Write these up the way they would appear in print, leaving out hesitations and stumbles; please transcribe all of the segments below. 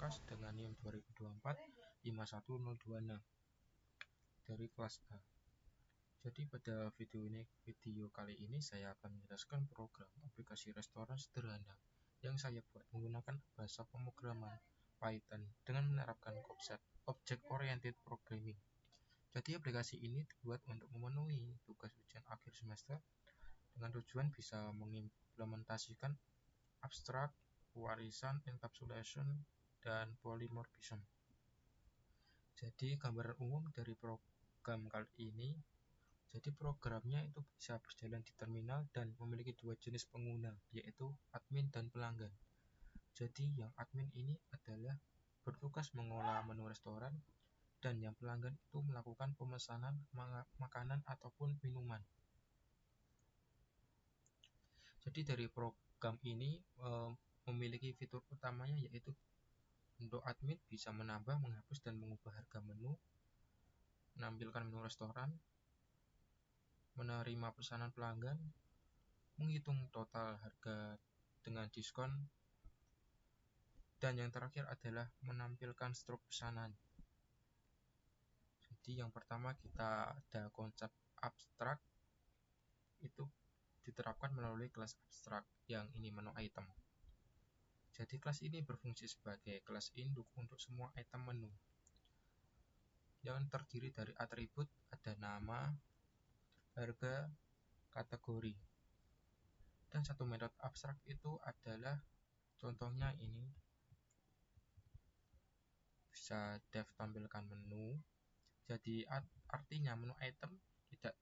Berkas dengan NIM 2024-51026 dari kelas A. Jadi pada video kali ini saya akan menjelaskan program aplikasi restoran sederhana yang saya buat menggunakan bahasa pemrograman Python dengan menerapkan konsep Object Oriented Programming. Jadi aplikasi ini dibuat untuk memenuhi tugas ujian akhir semester dengan tujuan bisa mengimplementasikan abstrak, pewarisan, encapsulation, dan polymorphism. Jadi gambaran umum dari program kali ini, jadi programnya itu bisa berjalan di terminal dan memiliki dua jenis pengguna, yaitu admin dan pelanggan. Jadi yang admin ini adalah bertugas mengolah menu restoran, dan yang pelanggan itu melakukan pemesanan makanan ataupun minuman. Jadi dari program ini memiliki fitur utamanya, yaitu untuk admin bisa menambah, menghapus, dan mengubah harga menu, menampilkan menu restoran, menerima pesanan pelanggan, menghitung total harga dengan diskon, dan yang terakhir adalah menampilkan struk pesanan. Jadi yang pertama kita ada konsep abstrak, itu diterapkan melalui kelas abstrak yang ini menu item. Jadi kelas ini berfungsi sebagai kelas induk untuk semua item menu yang terdiri dari atribut, ada nama, harga, kategori. Dan satu metode abstrak itu adalah, contohnya ini bisa dev tampilkan menu. Jadi artinya menu item tidak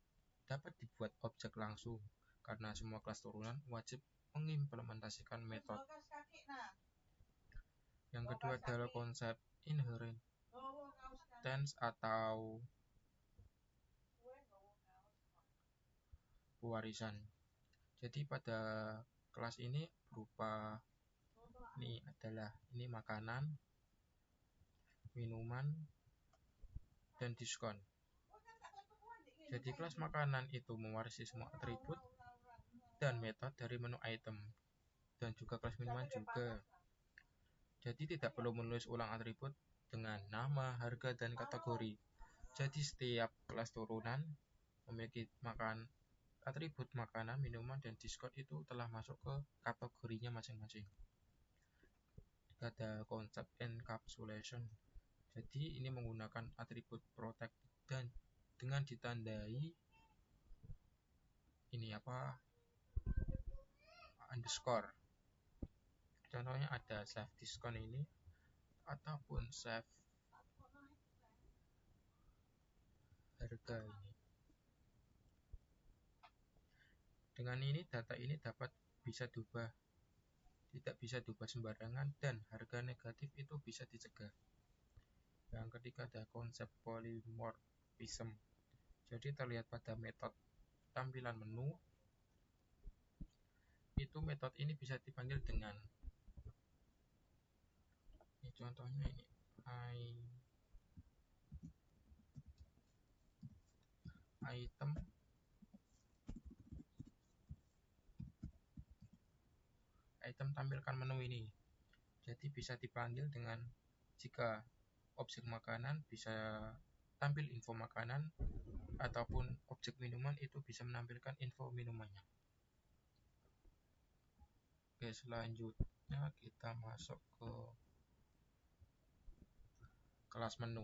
dapat dibuat objek langsung karena semua kelas turunan wajib mengimplementasikan metode. Yang kedua adalah konsep inheritance atau pewarisan. Jadi pada kelas ini berupa ini makanan, minuman, dan diskon. Jadi kelas makanan itu mewarisi semua atribut dan metode dari menu item, dan juga kelas minuman juga. Jadi tidak perlu menulis ulang atribut dengan nama, harga, dan kategori. Jadi setiap kelas turunan memiliki atribut makanan, minuman, dan diskon itu telah masuk ke kategorinya masing-masing. Ada konsep encapsulation. Jadi ini menggunakan atribut protect dan dengan ditandai underscore. Contohnya ada save diskon ini ataupun save harga ini. Dengan ini data ini tidak bisa diubah sembarangan, dan harga negatif itu bisa dicegah. Yang ketiga ada konsep polymorphism. Jadi terlihat pada metode tampilan menu, itu metode ini bisa dipanggil dengan contohnya ini item tampilkan menu ini. Jadi bisa dipanggil dengan, jika objek makanan bisa tampil info makanan, ataupun objek minuman itu bisa menampilkan info minumannya. Oke, selanjutnya kita masuk ke kelas menu.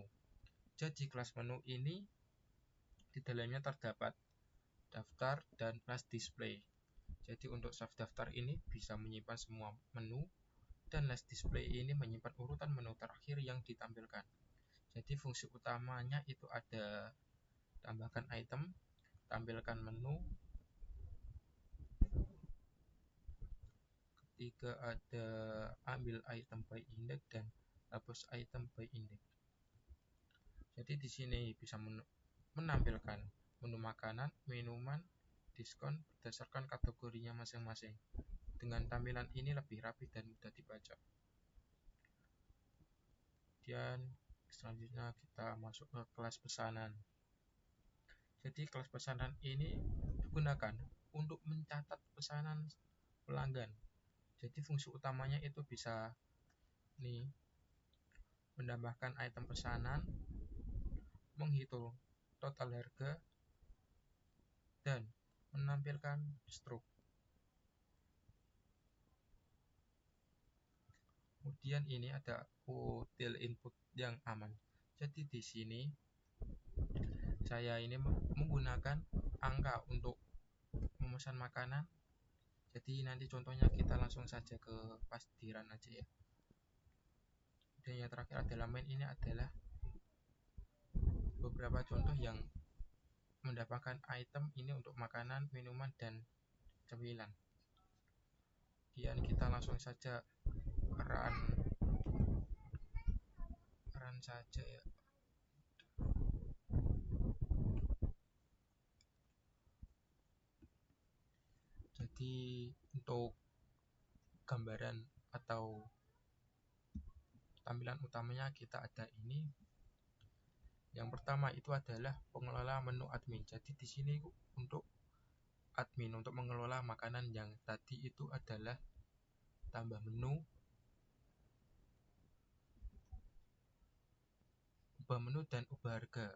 Jadi kelas menu ini di dalamnya terdapat daftar dan flash display. Jadi untuk save daftar ini bisa menyimpan semua menu, dan flash display ini menyimpan urutan menu terakhir yang ditampilkan. Jadi fungsi utamanya itu ada tambahkan item, tampilkan menu, ketiga ada ambil item by index, dan hapus item by index. Jadi di sini bisa menampilkan menu makanan, minuman, diskon berdasarkan kategorinya masing-masing. Dengan tampilan ini lebih rapi dan mudah dibaca. Dan selanjutnya kita masuk ke kelas pesanan. Jadi kelas pesanan ini digunakan untuk mencatat pesanan pelanggan. Jadi fungsi utamanya itu bisa menambahkan item pesanan, menghitung total harga, dan menampilkan stroke. Kemudian ini ada util input yang aman. Jadi di sini saya ini menggunakan angka untuk memesan makanan. Jadi nanti contohnya kita langsung saja ke parkiran aja ya. Dan yang terakhir adalah main. Ini adalah beberapa contoh yang mendapatkan item ini untuk makanan, minuman, dan cemilan. Kemudian kita langsung saja run saja ya. Jadi untuk gambaran atau tampilan utamanya kita ada ini. Yang pertama itu adalah pengelola menu admin. Jadi di sini untuk admin untuk mengelola makanan yang tadi itu adalah tambah menu, ubah menu, dan ubah harga.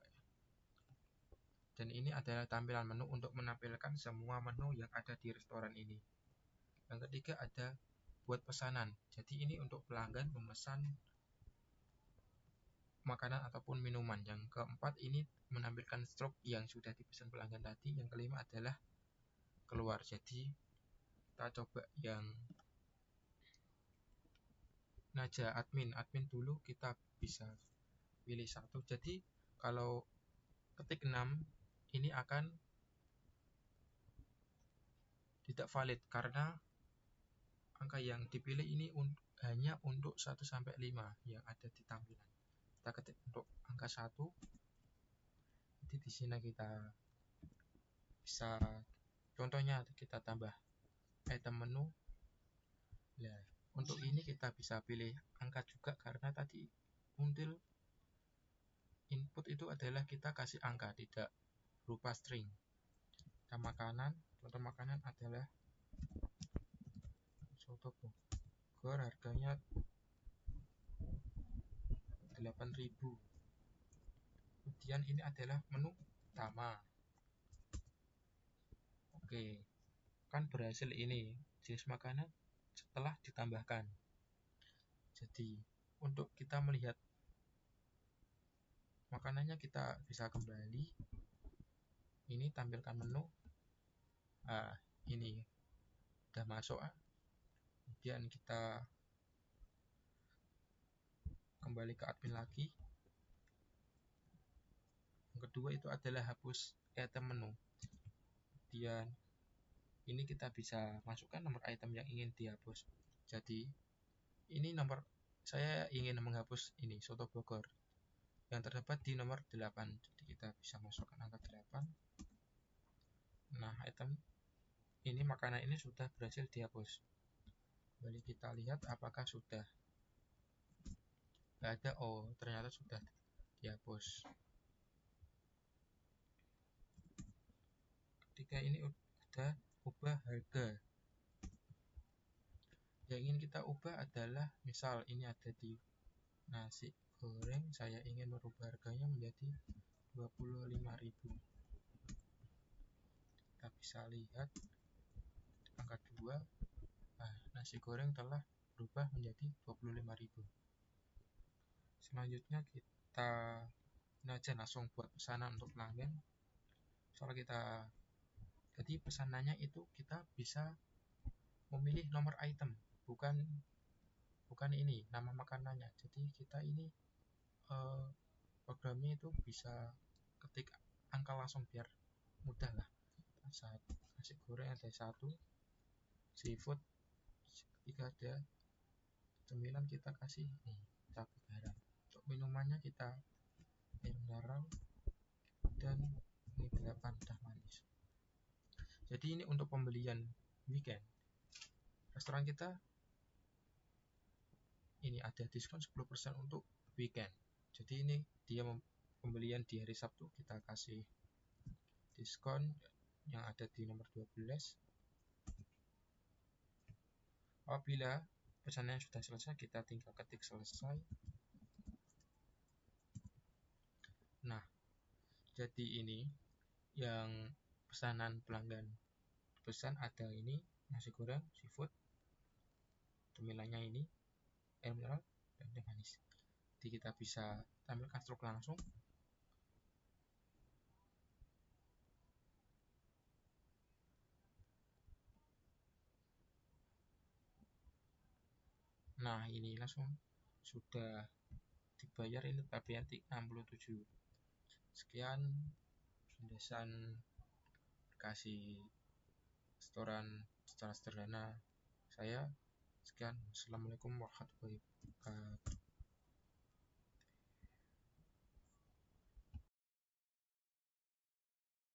Dan ini adalah tampilan menu untuk menampilkan semua menu yang ada di restoran ini. Yang ketiga ada buat pesanan. Jadi ini untuk pelanggan memesan makanan ataupun minuman. Yang keempat ini menampilkan stroke yang sudah dipesan pelanggan tadi. Yang kelima adalah keluar. Jadi kita coba yang naja admin dulu, kita bisa pilih satu. Jadi kalau ketik 6 ini akan tidak valid karena angka yang dipilih ini hanya untuk 1 sampai 5 yang ada di tampilan. Kita ketik untuk angka 1. Jadi di sini kita bisa contohnya kita tambah item menu. Nah, untuk ini kita bisa pilih angka juga karena tadi until input itu adalah kita kasih angka, tidak berupa string. Kita makanan, contoh makanan adalah soto Bogor, harganya 8.000. Kemudian ini adalah menu utama. Oke, kan berhasil ini jenis makanan setelah ditambahkan. Jadi untuk kita melihat makanannya kita bisa kembali. Ini tampilkan menu. Ini udah masuk. Kemudian kita kembali ke admin lagi. Yang kedua itu adalah hapus item menu. Kemudian ini kita bisa masukkan nomor item yang ingin dihapus. Jadi ini nomor, saya ingin menghapus ini soto Bogor yang terdapat di nomor 8. Jadi kita bisa masukkan angka 8. Nah, item ini, makanan ini sudah berhasil dihapus. Kembali kita lihat apakah sudah ada. Oh, ternyata sudah dihapus. Ketika ini udah ubah harga. Yang ingin kita ubah adalah misal ini ada di nasi goreng, saya ingin merubah harganya menjadi 25.000. Kita bisa lihat angka 2. Nasi goreng telah berubah menjadi 25.000. Selanjutnya kita aja langsung buat pesanan untuk pelanggan. Soal kita, jadi pesanannya itu kita bisa memilih nomor item, bukan ini nama makanannya. Jadi kita ini programnya itu bisa ketik angka langsung biar mudah lah. Nasi goreng ada 1, seafood, ketika ada cemilan kita kasih cabai garam. Untuk minumannya kita air mineral dan ini 8 teh manis. Jadi ini untuk pembelian weekend. Restoran kita ini ada diskon 10% untuk weekend. Jadi ini dia pembelian di hari Sabtu, kita kasih diskon yang ada di nomor 12. Apabila pesanannya sudah selesai, kita tinggal ketik selesai. Nah, jadi ini yang pesanan pelanggan pesan ada ini nasi goreng, seafood, cemilannya ini air mineral dan teh manis. Jadi kita bisa tampilkan struk langsung. Nah, ini langsung sudah dibayar, ini tapi nanti 67. Sekian penjelasan kasih restoran secara sederhana saya. Sekian, assalamualaikum warahmatullahi wabarakatuh.